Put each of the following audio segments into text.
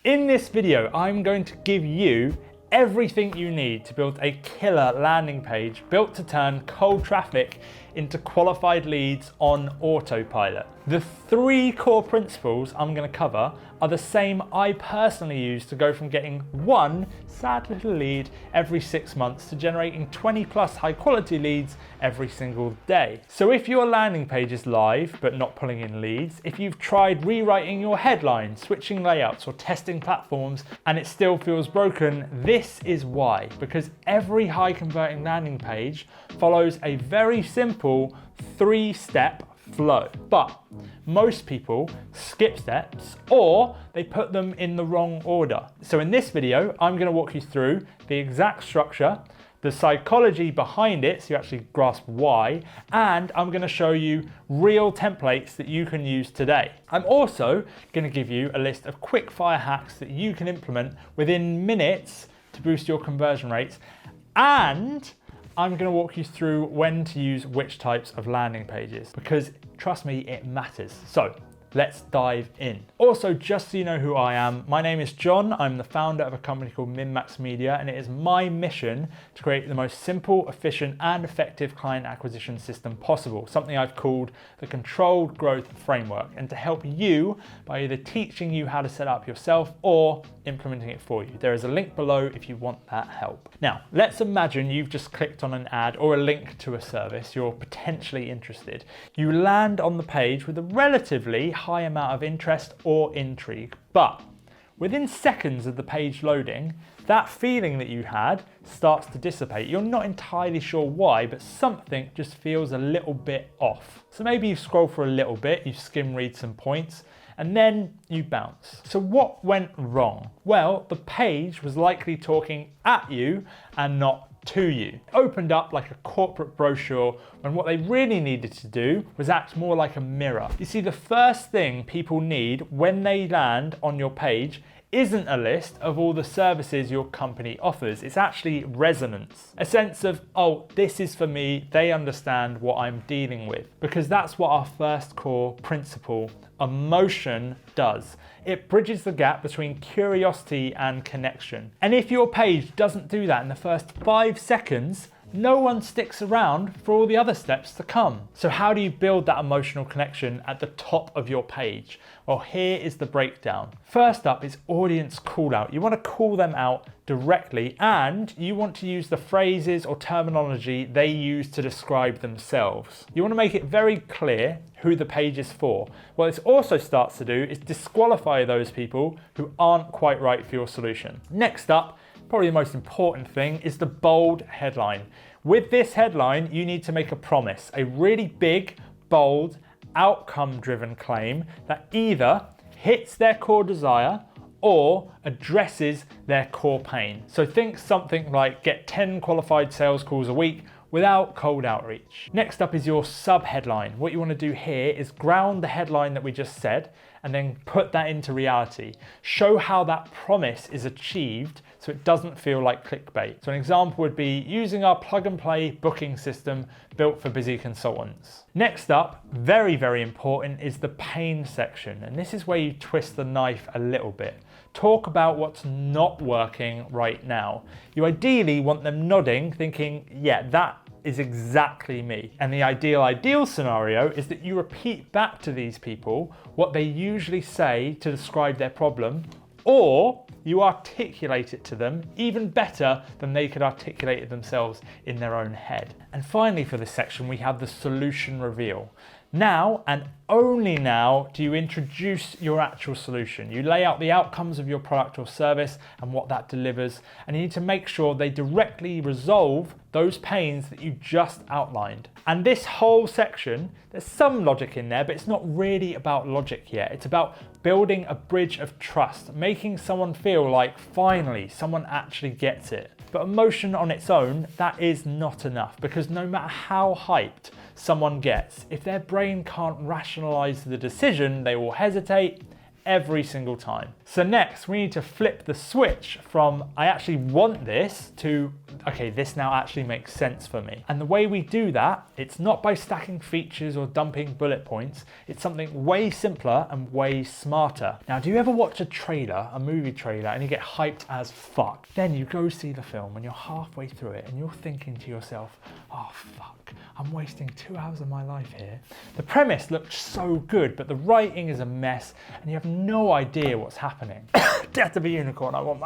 In this video, I'm going to give you everything you need to build a killer landing page built to turn cold traffic into qualified leads on autopilot. The 3 core principles I'm going to cover are the same I personally use to go from getting 1 sad little lead every 6 months to generating 20 plus high quality leads every single day. So if your landing page is live but not pulling in leads, if you've tried rewriting your headline, switching layouts or testing platforms and it still feels broken, this is why. Because every high converting landing page follows a very simple 3-step flow. But most people skip steps or they put them in the wrong order. So in this video, I'm going to walk you through the exact structure, the psychology behind it, so you actually grasp why, and I'm going to show you real templates that you can use today. I'm also going to give you a list of quick-fire hacks that you can implement within minutes to boost your conversion rates, and I'm going to walk you through when to use which types of landing pages, because trust me, it matters. So let's dive in. Also, just so you know who I am, my name is John. I'm the founder of a company called Min-Max Media, and it is my mission to create the most simple, efficient, and effective client acquisition system possible, something I've called the Controlled Growth Framework, and to help you by either teaching you how to set up yourself or implementing it for you. There is a link below if you want that help. Now, let's imagine you've just clicked on an ad or a link to a service you're potentially interested. You land on the page with a relatively high amount of interest or intrigue, but within seconds of the page loading, that feeling that you had starts to dissipate. You're not entirely sure why, but something just feels a little bit off. So maybe you scroll for a little bit, you skim read some points, and then you bounce. So what went wrong? Well, the page was likely talking at you and not to you. It opened up like a corporate brochure when what they really needed to do was act more like a mirror. You see, the first thing people need when they land on your page isn't a list of all the services your company offers. It's actually resonance. A sense of, oh, this is for me, they understand what I'm dealing with. Because that's what our first core principle, emotion, does. It bridges the gap between curiosity and connection. And if your page doesn't do that in the first 5 seconds, no one sticks around for all the other steps to come. So how do you build that emotional connection at the top of your page? Well, here is the breakdown. First up is audience call out. You want to call them out directly, and you want to use the phrases or terminology they use to describe themselves. You want to make it very clear who the page is for. What this also starts to do is disqualify those people who aren't quite right for your solution. Next up, probably the most important thing, is the bold headline. With this headline, you need to make a promise, a really big, bold, outcome-driven claim that either hits their core desire or addresses their core pain. So think something like get 10 qualified sales calls a week without cold outreach. Next up is your sub-headline. What you want to do here is ground the headline that we just said and then put that into reality. Show how that promise is achieved so it doesn't feel like clickbait. So an example would be using our plug and play booking system built for busy consultants. Next up, very, very important, is the pain section. And this is where you twist the knife a little bit. Talk about what's not working right now. You ideally want them nodding, thinking, yeah, that is exactly me. And the ideal scenario is that you repeat back to these people what they usually say to describe their problem, or you articulate it to them even better than they could articulate it themselves in their own head. And finally, for this section, we have the solution reveal. Now, and only now, do you introduce your actual solution. You lay out the outcomes of your product or service and what that delivers, and you need to make sure they directly resolve those pains that you just outlined. And this whole section, there's some logic in there, but it's not really about logic yet. It's about building a bridge of trust, making someone feel like finally someone actually gets it. But emotion on its own, that is not enough, because no matter how hyped someone gets, if their brain can't rationalize the decision, they will hesitate every single time. So next, we need to flip the switch from I actually want this to okay, this now actually makes sense for me. And the way we do that, it's not by stacking features or dumping bullet points. It's something way simpler and way smarter. Now, do you ever watch a trailer, a movie trailer, and you get hyped as fuck? Then you go see the film and you're halfway through it and you're thinking to yourself, oh fuck, I'm wasting 2 hours of my life here. The premise looks so good, but the writing is a mess and you have no idea what's happening. Death of a unicorn, I want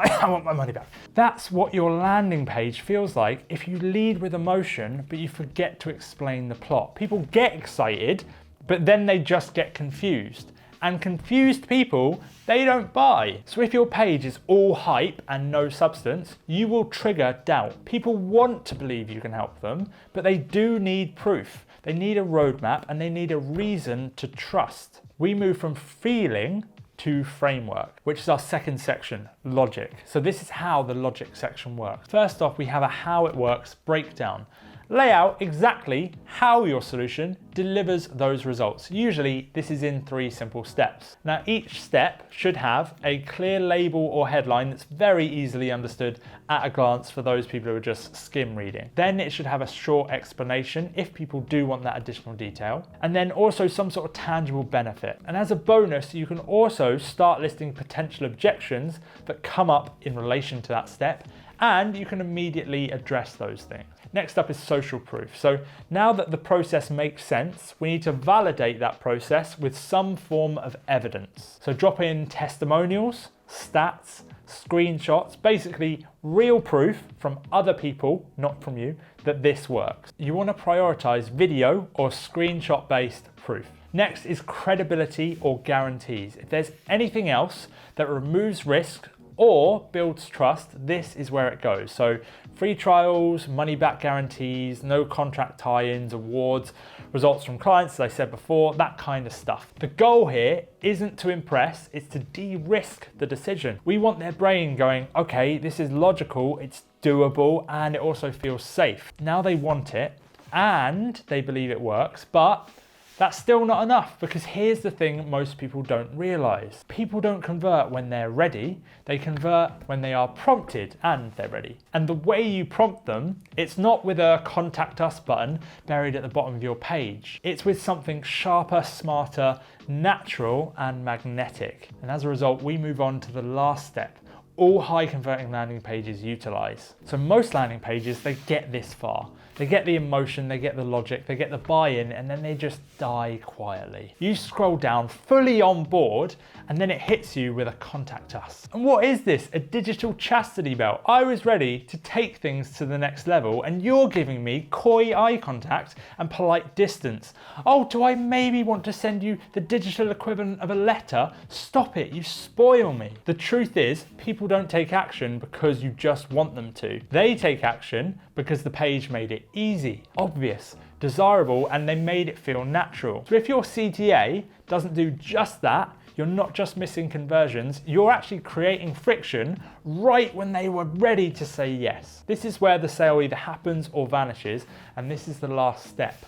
my money back. That's what your landing page feels like if you lead with emotion, but you forget to explain the plot. People get excited, but then they just get confused. And confused people, they don't buy. So if your page is all hype and no substance, you will trigger doubt. People want to believe you can help them, but they do need proof. They need a roadmap and they need a reason to trust. We move from feeling to framework, which is our second section, logic. So this is how the logic section works. First off, we have a how it works breakdown. Lay out exactly how your solution delivers those results. Usually this is in 3 simple steps. Now each step should have a clear label or headline that's very easily understood at a glance for those people who are just skim reading. Then it should have a short explanation if people do want that additional detail. And then also some sort of tangible benefit. And as a bonus, you can also start listing potential objections that come up in relation to that step, and you can immediately address those things. Next up is social proof. So now that the process makes sense, we need to validate that process with some form of evidence. So drop in testimonials, stats, screenshots, basically real proof from other people, not from you, that this works. You want to prioritize video or screenshot-based proof. Next is credibility or guarantees. If there's anything else that removes risk or builds trust, this is where it goes. So free trials, money back guarantees, no contract tie-ins, awards, results from clients, as I said before, that kind of stuff. The goal here isn't to impress, it's to de-risk the decision. We want their brain going, okay, this is logical, it's doable, and it also feels safe. Now they want it and they believe it works, but that's still not enough, because here's the thing most people don't realize. People don't convert when they're ready, they convert when they are prompted and they're ready. And the way you prompt them, it's not with a contact us button buried at the bottom of your page. It's with something sharper, smarter, natural, and magnetic. And as a result, we move on to the last step. All high converting landing pages utilize. So most landing pages, they get this far. They get the emotion, they get the logic, they get the buy-in, and then they just die quietly. You scroll down fully on board, and then it hits you with a contact us. And what is this? A digital chastity belt. I was ready to take things to the next level, and you're giving me coy eye contact and polite distance. Oh, do I maybe want to send you the digital equivalent of a letter? Stop it, you spoil me. The truth is, people don't take action because you just want them to. They take action because the page made it easy, obvious, desirable, and they made it feel natural. So if your CTA doesn't do just that, you're not just missing conversions, you're actually creating friction right when they were ready to say yes. This is where the sale either happens or vanishes, and this is the last step.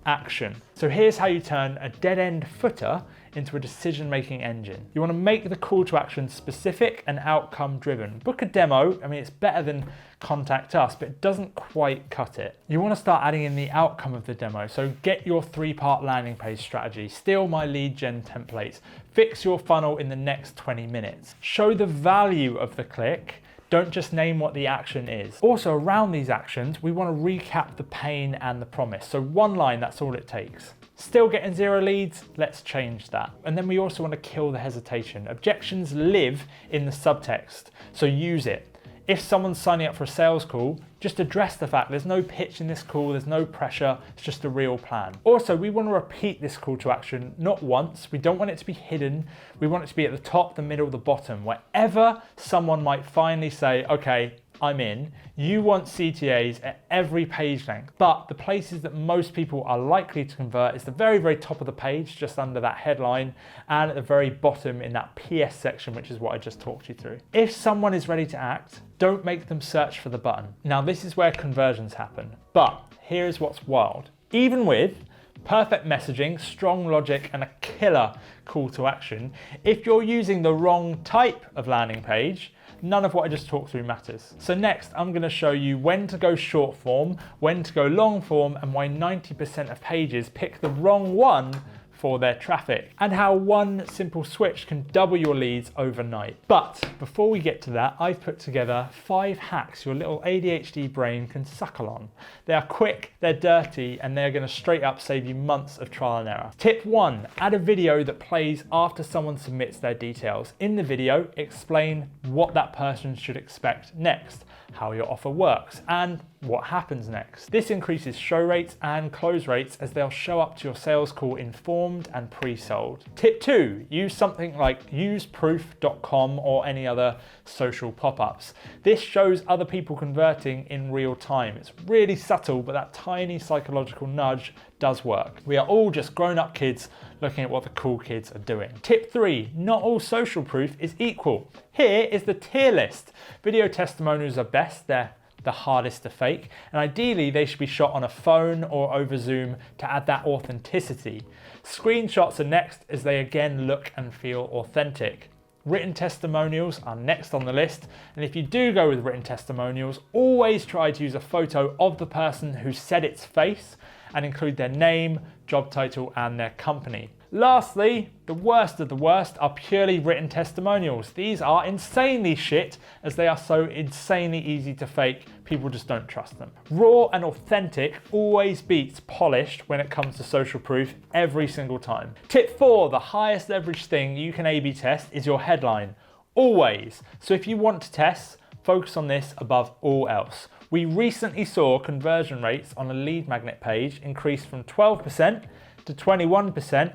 Action. So here's how you turn a dead-end footer into a decision-making engine. You want to make the call to action specific and outcome-driven. Book a demo, I mean, it's better than contact us, but it doesn't quite cut it. You want to start adding in the outcome of the demo. So get your 3-part landing page strategy, steal my lead gen templates, fix your funnel in the next 20 minutes. Show the value of the click. Don't just name what the action is. Also, around these actions, we want to recap the pain and the promise. So one line, that's all it takes. Still getting 0 leads? Let's change that. And then we also want to kill the hesitation. Objections live in the subtext, so use it. If someone's signing up for a sales call, just address the fact there's no pitch in this call, there's no pressure, it's just a real plan. Also, we want to repeat this call to action, not once. We don't want it to be hidden. We want it to be at the top, the middle, the bottom. Wherever someone might finally say, okay, I'm in, you want CTAs at every page length. But the places that most people are likely to convert is the very, very top of the page, just under that headline, and at the very bottom in that PS section, which is what I just talked you through. If someone is ready to act, don't make them search for the button. Now, this is where conversions happen. But here's what's wild. Even with Perfect messaging, strong logic, and a killer call to action. If you're using the wrong type of landing page, none of what I just talked through matters. So next, I'm going to show you when to go short form, when to go long form, and why 90% of pages pick the wrong one for their traffic, and how one simple switch can double your leads overnight. But before we get to that, I've put together 5 hacks your little ADHD brain can suckle on. They are quick, they're dirty, and they're going to straight up save you months of trial and error. Tip 1, add a video that plays after someone submits their details. In the video, explain what that person should expect next, how your offer works, and what happens next. This increases show rates and close rates as they'll show up to your sales call informed and pre-sold. Tip 2, use something like useproof.com or any other social pop-ups. This shows other people converting in real time. It's really subtle, but that tiny psychological nudge does work. We are all just grown-up kids looking at what the cool kids are doing. Tip 3, not all social proof is equal. Here is the tier list. Video testimonials are best, they're the hardest to fake, and ideally they should be shot on a phone or over Zoom to add that authenticity. Screenshots are next as they again look and feel authentic. Written testimonials are next on the list, and if you do go with written testimonials, always try to use a photo of the person who said its face and include their name, job title, and their company. Lastly, the worst of the worst are purely written testimonials. These are insanely shit as they are so insanely easy to fake, people just don't trust them. Raw and authentic always beats polished when it comes to social proof every single time. Tip 4, the highest leverage thing you can A/B test is your headline, always. So if you want to test, focus on this above all else. We recently saw conversion rates on a lead magnet page increase from 12% to 21%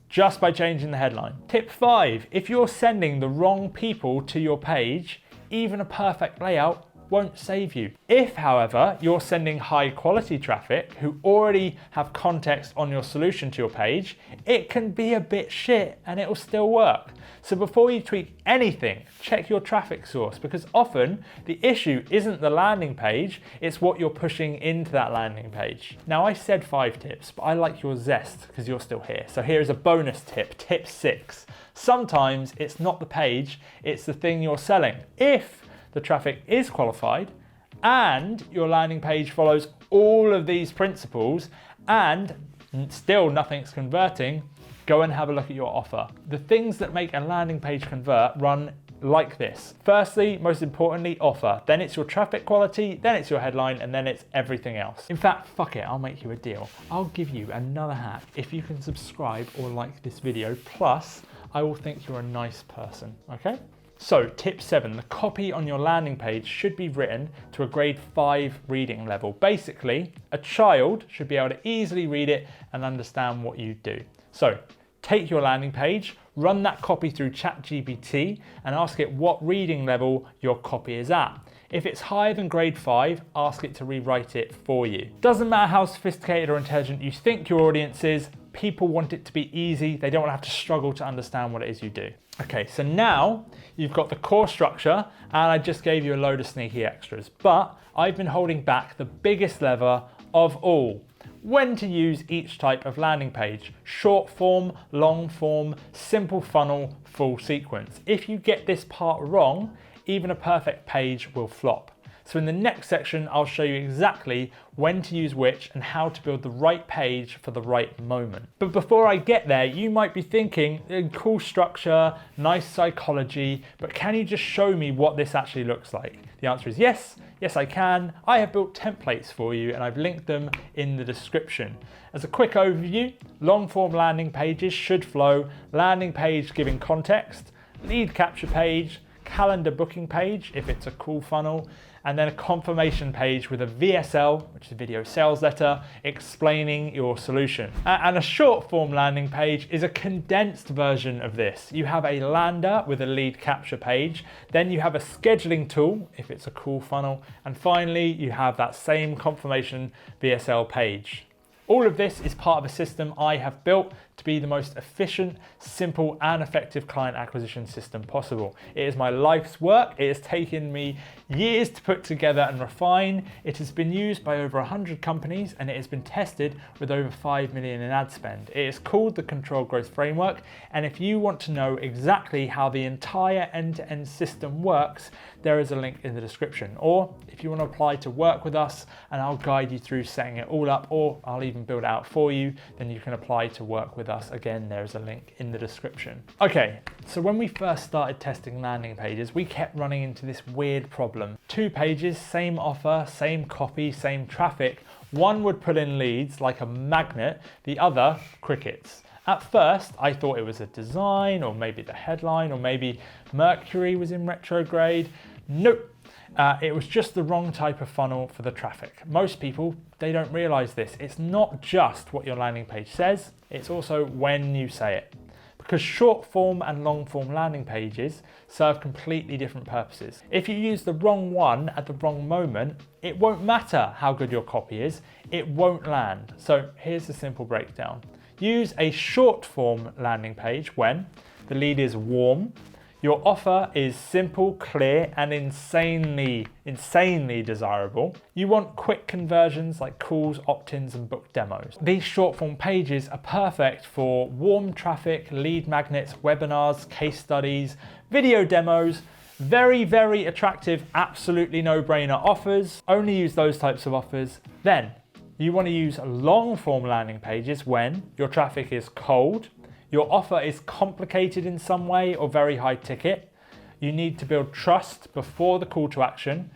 just by changing the headline. Tip 5, if you're sending the wrong people to your page, even a perfect layout won't save you. If, however, you're sending high quality traffic who already have context on your solution to your page, it can be a bit shit and it will still work. So before you tweak anything, check your traffic source, because often the issue isn't the landing page, it's what you're pushing into that landing page. Now I said 5 tips, but I like your zest because you're still here. So here is a bonus tip, tip 6. Sometimes it's not the page, it's the thing you're selling. If the traffic is qualified and your landing page follows all of these principles and still nothing's converting, go and have a look at your offer. The things that make a landing page convert run like this. Firstly, most importantly, offer. Then it's your traffic quality, then it's your headline, and then it's everything else. In fact, fuck it, I'll make you a deal. I'll give you another hack if you can subscribe or like this video, plus I will think you're a nice person, okay? So tip 7, the copy on your landing page should be written to a grade 5 reading level. Basically, a child should be able to easily read it and understand what you do. So take your landing page, run that copy through ChatGPT and ask it what reading level your copy is at. If it's higher than grade 5, ask it to rewrite it for you. Doesn't matter how sophisticated or intelligent you think your audience is, people want it to be easy. They don't want to have to struggle to understand what it is you do. Okay, so now you've got the core structure and I just gave you a load of sneaky extras, but I've been holding back the biggest lever of all. When to use each type of landing page: short form, long form, simple funnel, full sequence. If you get this part wrong, even a perfect page will flop. So in the next section, I'll show you exactly when to use which and how to build the right page for the right moment. But before I get there, you might be thinking, cool structure, nice psychology, but can you just show me what this actually looks like? The answer is yes, yes I can. I have built templates for you and I've linked them in the description. As a quick overview, long form landing pages should flow: landing page giving context, lead capture page, calendar booking page if it's a cool funnel, and then a confirmation page with a VSL, which is a video sales letter, explaining your solution. And a short form landing page is a condensed version of this. You have a lander with a lead capture page, then you have a scheduling tool if it's a cool funnel, and finally you have that same confirmation VSL page. All of this is part of a system I have built to be the most efficient, simple and effective client acquisition system possible. It is my life's work. It has taken me years to put together and refine. It has been used by over 100 companies and it has been tested with over 5 million in ad spend. It is called the Controlled Growth Framework, and if you want to know exactly how the entire end-to-end system works, there is a link in the description. Or if you want to apply to work with us and I'll guide you through setting it all up, or I'll even build it out for you, then you can apply to work with us. Again, there's a link in the description. Okay, so when we first started testing landing pages, we kept running into this weird problem. 2 pages, same offer, same copy, same traffic. One would pull in leads like a magnet, the other crickets. At first, I thought it was a design, or maybe the headline, or maybe Mercury was in retrograde. Nope. It was just the wrong type of funnel for the traffic. Most people, they don't realize this. It's not just what your landing page says, it's also when you say it. Because short form and long form landing pages serve completely different purposes. If you use the wrong one at the wrong moment, it won't matter how good your copy is, it won't land. So here's a simple breakdown. Use a short form landing page when the lead is warm, your offer is simple, clear, and insanely desirable. You want quick conversions like calls, opt-ins, and book demos. These short form pages are perfect for warm traffic, lead magnets, webinars, case studies, video demos, very, very attractive, absolutely no-brainer offers. Only use those types of offers. Then you want to use long form landing pages when your traffic is cold, your offer is complicated in some way or very high ticket, you need to build trust before the call to action,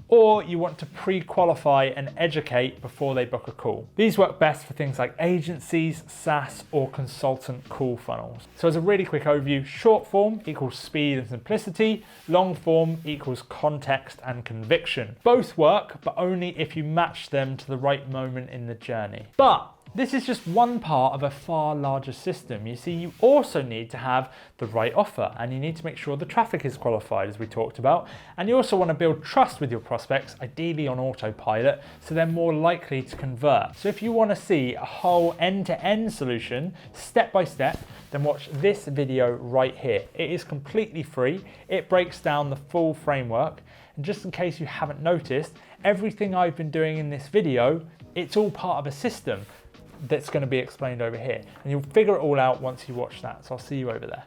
or you want to pre-qualify and educate before they book a call. These work best for things like agencies, SaaS, or consultant call funnels. So as a really quick overview, short form equals speed and simplicity, long form equals context and conviction. Both work, but only if you match them to the right moment in the journey. But this is just one part of a far larger system. You see, you also need to have the right offer, and you need to make sure the traffic is qualified, as we talked about. And you also want to build trust with your prospects, ideally on autopilot, so they're more likely to convert. So if you want to see a whole end-to-end solution, step by step, then watch this video right here. It is completely free. It breaks down the full framework. And just in case you haven't noticed, everything I've been doing in this video, it's all part of a system that's going to be explained over here, and you'll figure it all out once you watch that. So I'll see you over there.